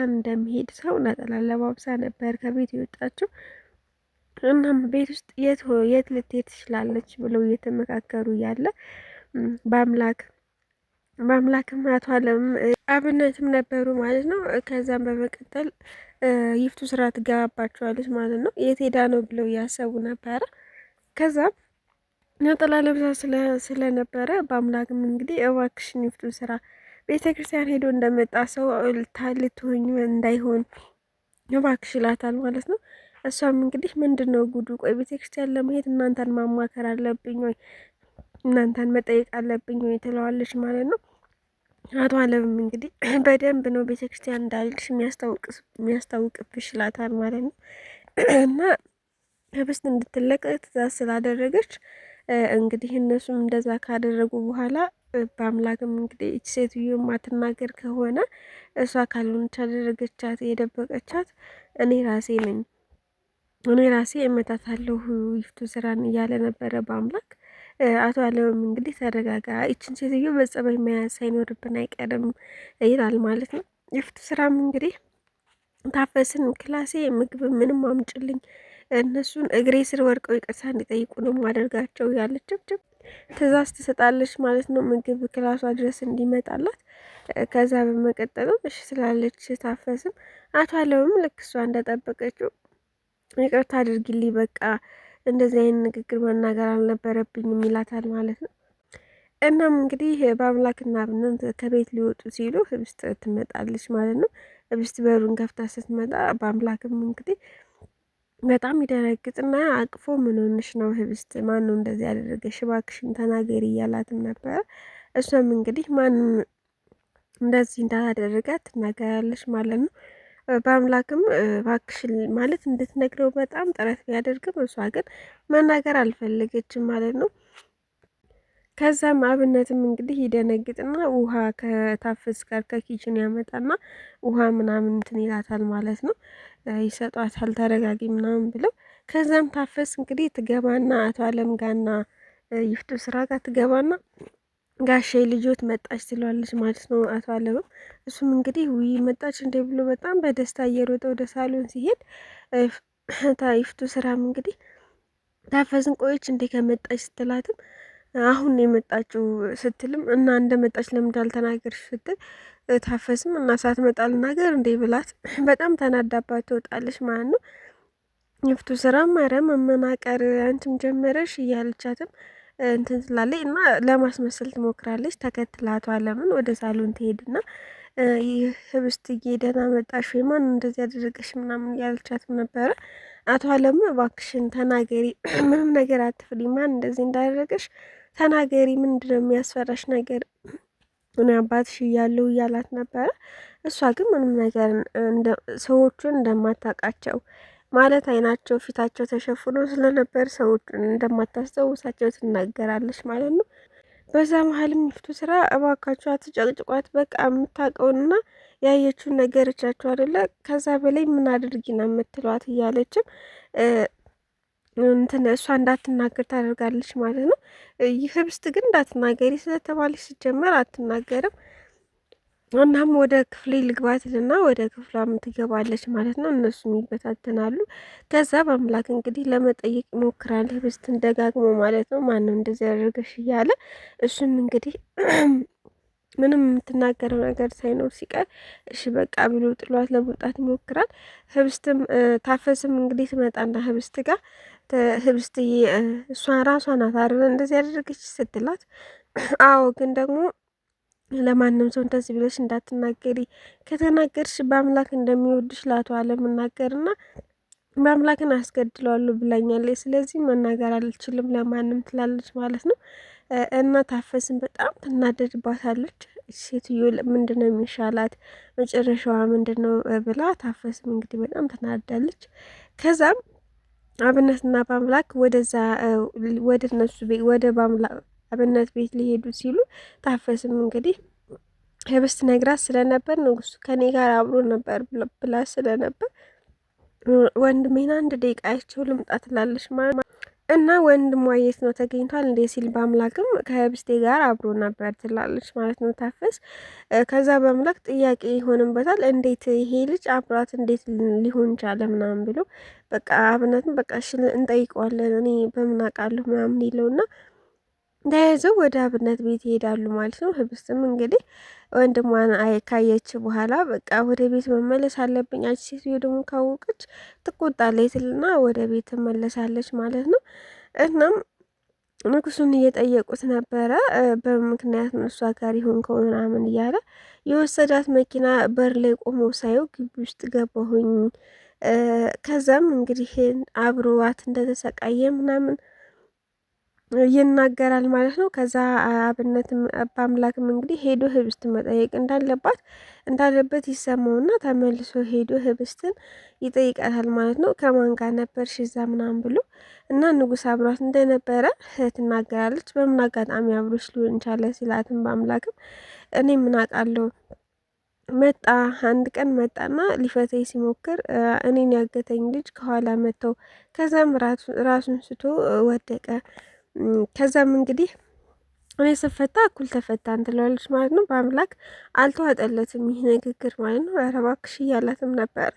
እንደሚሄድ ሰው ነጠላ ለባብሳ ነበር ከቤት የወጣችው። እናም ቤት ውስጥ የት ልትሄድ ትችላለች ብለው እየተመካከሩ እያለ በአምላክም አቶ አለም አብነትም ነበሩ ማለት ነው። ከዛም በመቀጠል ይፍቱ ስራ ትገባባቸዋለች ማለት ነው። የት ሄዳ ነው ብለው እያሰቡ ነበረ። ከዛም ነጠላ ለብሳ ስለነበረ በአምላክም እንግዲህ እባክሽን ይፍቱ ስራ ቤተ ክርስቲያን ሄዶ እንደመጣ ሰው ልትሆኝ እንዳይሆን እባክሽ ይላታል ማለት ነው። እሷም እንግዲህ ምንድን ነው ጉዱ? ቆይ ቤተ ክርስቲያን ለመሄድ እናንተን ማማከር አለብኝ ወይ እናንተን መጠየቅ አለብኝ ወይ ትለዋለች ማለት ነው። አቶ አለምም እንግዲህ በደንብ ነው ቤተ ክርስቲያን እንዳልሽ የሚያስታውቅብሽ ይላታል ማለት ነው። እና ህብስት እንድትለቀቅ ትእዛዝ ስላደረገች እንግዲህ እነሱም እንደዛ ካደረጉ በኋላ በአምላክም እንግዲህ እች ሴትዮ ማትናገር ከሆነ እሷ ካልሆነች ያደረገቻት የደበቀቻት እኔ ራሴ እመታታለሁ ይፍቱ ስራን እያለ ነበረ በአምላክ። አቶ አለምም እንግዲህ ተረጋጋ፣ ይችን ሴትዮ በጸባይ መያዝ ሳይኖርብን አይቀርም ይላል ማለት ነው። ይፍቱ ስራም እንግዲህ ታፈስን ክላሴ ምግብ ምንም አምጭልኝ እነሱን እግሬ ስር ወርቀው ይቅርታ እንዲጠይቁ ነው ማደርጋቸው ያለች ጭብጭብ ትእዛዝ ትሰጣለች ማለት ነው። ምግብ ክላሷ ድረስ እንዲመጣላት። ከዛ በመቀጠልም እሺ ስላለች ታፈስም አቶ አለምም ልክ እሷ እንደጠበቀችው ይቅርታ አድርጊልኝ በቃ እንደዚህ አይነት ንግግር መናገር አልነበረብኝም ይላታል ማለት ነው። እናም እንግዲህ በአምላክና አብነት ከቤት ሊወጡ ሲሉ ህብስት ትመጣለች ማለት ነው። ህብስት በሩን ከፍታ ስትመጣ በአምላክም እንግዲህ በጣም ይደነግጥና አቅፎ ምን ሆነሽ ነው ህብስት? ማን ነው እንደዚህ ያደረገሽ? እባክሽን ተናገሪ እያላትም ነበረ። እሷም እንግዲህ ማንም እንደዚህ እንዳላደረጋት ትናገራለች ማለት ነው። በአምላክም እባክሽን ማለት እንድትነግረው በጣም ጥረት ቢያደርግም እሷ ግን መናገር አልፈለገችም ማለት ነው። ከዛም አብነትም እንግዲህ ይደነግጥና ውሃ ከታፈስ ጋር ከኪችን ያመጣና ውሃ ምናምን እንትን ይላታል ማለት ነው። ይሰጧታል ተረጋጊ ምናምን ብለው። ከዛም ታፈስ እንግዲህ ትገባና አቶ አለም ጋና ይፍቱ ስራ ጋር ትገባና ጋሼ ልጆት መጣች ትለዋለች ማለት ነው። አቶ አለምም እሱም እንግዲህ ውይ መጣች እንዴ ብሎ በጣም በደስታ እየሮጠ ወደ ሳሎን ሲሄድ ይፍቱ ስራም እንግዲህ ታፈስን ቆየች እንዴ ከመጣች ስትላትም አሁን የመጣችው ስትልም እና እንደመጣች ለምን እንዳልተናገርሽ ስትል ታፈስም እና ሳትመጣ ልናገር እንዴ ብላት በጣም ተናዳባት ትወጣለች ማለት ነው። ይፍቱ ስራም ኧረ መመናቀር አንቺም ጀመረሽ እያለቻትም እንትን ትላለች እና ለማስመሰል ትሞክራለች። ተከትላቷ ለምን ወደ ሳሎን ትሄድና ይህ ህብስትዬ ደህና መጣሽ ወይ ማን እንደዚህ ያደረገሽ ምናምን እያለቻትም ነበረ። አቶ አለም እባክሽን ተናገሪ፣ ምንም ነገር አትፍሪ፣ ማን እንደዚህ እንዳደረገሽ ተናገሪ፣ ምንድነው የሚያስፈራሽ ነገር እኔ አባትሽ እያለሁ እያላት ነበረ። እሷ ግን ምንም ነገር ሰዎቹን እንደማታውቃቸው ማለት አይናቸው ፊታቸው ተሸፍኖ ስለነበር ሰዎቹን እንደማታስታውሳቸው ትናገራለች ማለት ነው። በዛ መሀልም ይፍቱ ስራ እባካችሁ አትጨቅጭቋት፣ በቃ የምታውቀውንና ያየችውን ነገር እቻችሁ አይደለ ከዛ በላይ ምን አድርጊ ነው የምትሏት እያለችም እንትን እሷ እንዳትናገር ታደርጋለች ማለት ነው። ይህ ህብስት ግን እንዳትናገሪ ስለተባለች ሲጀመር አትናገርም። እናም ወደ ክፍሌ ልግባትልና ወደ ክፍሏም ትገባለች ማለት ነው። እነሱም ይበታተናሉ። ከዛ በአምላክ እንግዲህ ለመጠየቅ ይሞክራል ህብስትን ደጋግሞ ማለት ነው። ማነው እንደዚህ ያደርገሽ እያለ እሱም እንግዲህ ምንም የምትናገረው ነገር ሳይኖር ሲቀር እሺ በቃ ብሎ ጥሏት ለመውጣት ይሞክራል። ህብስትም ታፈስም እንግዲህ ትመጣና ህብስት ጋር ህብስትዬ እሷ ራሷ ናት አይደል እንደዚህ ያደረገች ስትላት፣ አዎ ግን ደግሞ ለማንም ሰው እንደዚህ ብለሽ እንዳትናገሪ፣ ከተናገርሽ በአምላክ እንደሚወድሽ ለአቶ አለም እናገርና በአምላክን አስገድለዋለሁ ብላኛለች፣ ስለዚህ መናገር አልችልም ለማንም ትላለች ማለት ነው። እና ታፈስን በጣም ትናደድባታለች። ሴትዮ ምንድን ነው የሚሻላት መጨረሻዋ ምንድን ነው ብላ ታፈስም እንግዲህ በጣም ትናዳለች። ከዛም አብነትና በአምላክ ወደዛ ወደ እነሱ ቤት ወደ አብነት ቤት ሊሄዱ ሲሉ ታፈስም እንግዲህ ህብስት ነግራት ስለነበር ንጉሱ ከኔ ጋር አብሮ ነበር ብላ ስለነበር ወንድሜን አንድ ደቂቃ አይቼው ልምጣ ትላለች ማለት እና ወንድሟ የት ነው ተገኝቷል እንዴ ሲል በአምላክም ከህብስቴ ጋር አብሮ ነበር ትላለች ማለት ነው ታፈስ። ከዛ በአምላክ ጥያቄ ይሆንበታል። እንዴት ይሄ ልጅ አብሯት እንዴት ሊሆን ቻለ ምናምን ብሎ በቃ አብነትም በቃ እሺ እንጠይቀዋለን እኔ በምን አውቃለሁ ምናምን ይለውና ተያይዘው ወደ አብነት ቤት ይሄዳሉ ማለት ነው። ህብስትም እንግዲህ ወንድሟን ካየች በኋላ በቃ ወደ ቤት መመለስ አለብኝ፣ አንቺ ሴትዮ ደግሞ ካወቀች ትቆጣለች ትልና ወደ ቤት ትመለሳለች ማለት ነው። እናም ንጉሱን እየጠየቁት ነበረ በምክንያት ነው እሷ ጋር ይሆንከው ምናምን እያለ የወሰዳት መኪና በር ላይ ቆሞ ሳየው ግቢ ውስጥ ገባሁኝ። ከዛም እንግዲህ አብሮዋት እንደተሰቃየ ምናምን ይናገራል ማለት ነው። ከዛ አብነትም በአምላክም እንግዲህ ሄዶ ህብስት መጠየቅ እንዳለበት ይሰማውና ተመልሶ ሄዶ ህብስትን ይጠይቃታል ማለት ነው። ከማን ጋር ነበርሽ እዛ ምናምን ብሎ እና ንጉስ አብሯት እንደነበረ ትናገራለች። በምን አጋጣሚ አብሮች ሊሆን ቻለ ሲላትም በአምላክም እኔ ምን አውቃለሁ መጣ አንድ ቀን መጣና ሊፈተኝ ሲሞክር እኔን ያገተኝ ልጅ ከኋላ መተው ከዛም ራሱን ስቶ ወደቀ። ከዛም እንግዲህ እኔ ስፈታ እኩል ተፈታን ትለዋለች ማለት ነው። በአምላክ አልተዋጠለትም ይህ ንግግር ማለት ነው። ኧረ እባክሽ እያላትም ነበር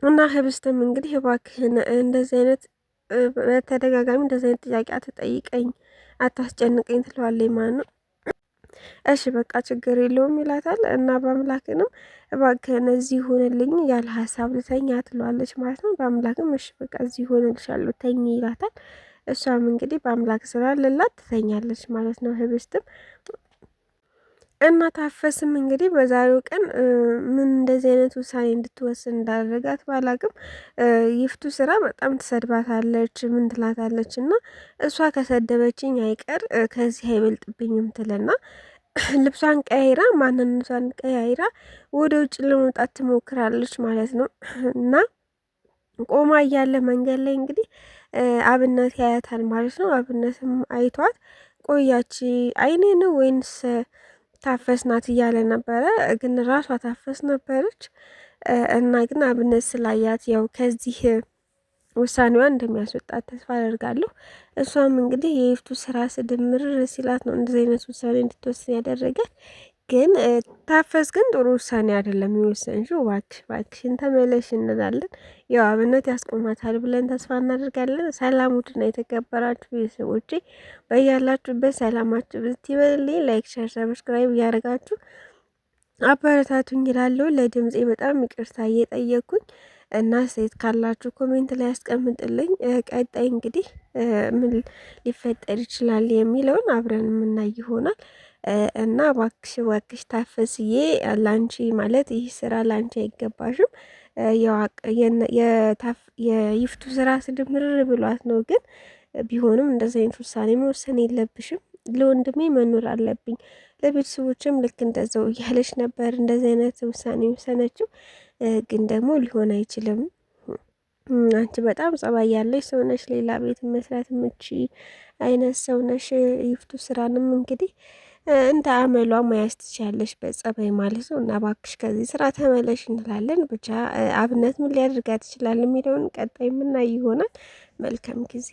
እና ህብስትም እንግዲህ እባክህን እንደዚህ አይነት በተደጋጋሚ እንደዚህ አይነት ጥያቄ አትጠይቀኝ፣ አታስጨንቀኝ ትለዋለች ማለት ነው። እሺ በቃ ችግር የለውም ይላታል እና በአምላክንም እባክህን እዚህ ሆንልኝ ያለ ሀሳብ ልተኛ ትለዋለች ማለት ነው። በአምላክም እሺ በቃ እዚህ ሆንልሻለሁ ተኝ ይላታል። እሷም እንግዲህ በአምላክ ስላለላት ትተኛለች ማለት ነው። ህብስትም እና ታፈስም እንግዲህ በዛሬው ቀን ምን እንደዚህ አይነት ውሳኔ እንድትወስን እንዳደረጋት ባላቅም ይፍቱ ስራ በጣም ትሰድባታለች፣ ምን ትላታለች እና እሷ ከሰደበችኝ አይቀር ከዚህ አይበልጥብኝም ትልና ልብሷን ቀያይራ ማንነቷን ቀያይራ ወደ ውጭ ለመውጣት ትሞክራለች ማለት ነው። እና ቆማ እያለ መንገድ ላይ እንግዲህ አብነት ያያታል ማለት ነው። አብነትም አይቷት ቆያች አይኔ ነው ወይንስ ታፈስ ናት እያለ ነበረ። ግን ራሷ ታፈስ ነበረች እና ግን አብነት ስላያት ያው ከዚህ ውሳኔዋ እንደሚያስወጣት ተስፋ አደርጋለሁ። እሷም እንግዲህ የይፍቱ ስራ ስድምር ሲላት ነው እንደዚህ አይነት ውሳኔ እንድትወስን ያደረጋት። ግን ታፈስ ግን ጥሩ ውሳኔ አይደለም የወሰንሽው፣ እባክሽ እባክሽን ተመለሽ እንላለን። ያው አብነት ያስቆማታል ብለን ተስፋ እናደርጋለን። ሰላም ውድና የተከበራችሁ ቤተሰቦቼ በያላችሁበት ሰላማችሁ ብዝት ይበልልኝ። ላይክ፣ ሸር፣ ሰብስክራይብ እያደረጋችሁ አበረታቱኝ ይላለሁ። ለድምፄ በጣም ይቅርታ እየጠየኩኝ እና ሴት ካላችሁ ኮሜንት ላይ ያስቀምጥልኝ። ቀጣይ እንግዲህ ምን ሊፈጠር ይችላል የሚለውን አብረን የምናይ ይሆናል። እና እባክሽ እባክሽ ታፈስዬ ላንቺ ማለት ይህ ስራ ላንቺ አይገባሽም። የይፍቱ ስራ ስድምር ብሏት ነው። ግን ቢሆንም እንደዚህ አይነት ውሳኔ መወሰን የለብሽም። ለወንድሜ መኖር አለብኝ፣ ለቤተሰቦችም ልክ እንደዛው እያለች ነበር እንደዚህ አይነት ውሳኔ ወሰነችው። ግን ደግሞ ሊሆን አይችልም። አንቺ በጣም ጸባይ ያለሽ ሰውነሽ፣ ሌላ ቤት መስራት ምቺ አይነት ሰውነሽ። ይፍቱ ስራንም እንግዲህ እንደ አመሏ መያዝ ትችያለሽ በጸባይ ማለት ነው። እና እባክሽ ከዚህ ስራ ተመለሽ እንላለን። ብቻ አብነት ምን ሊያደርጋት ይችላል የሚለውን ቀጣይ የምናይ ይሆናል። መልካም ጊዜ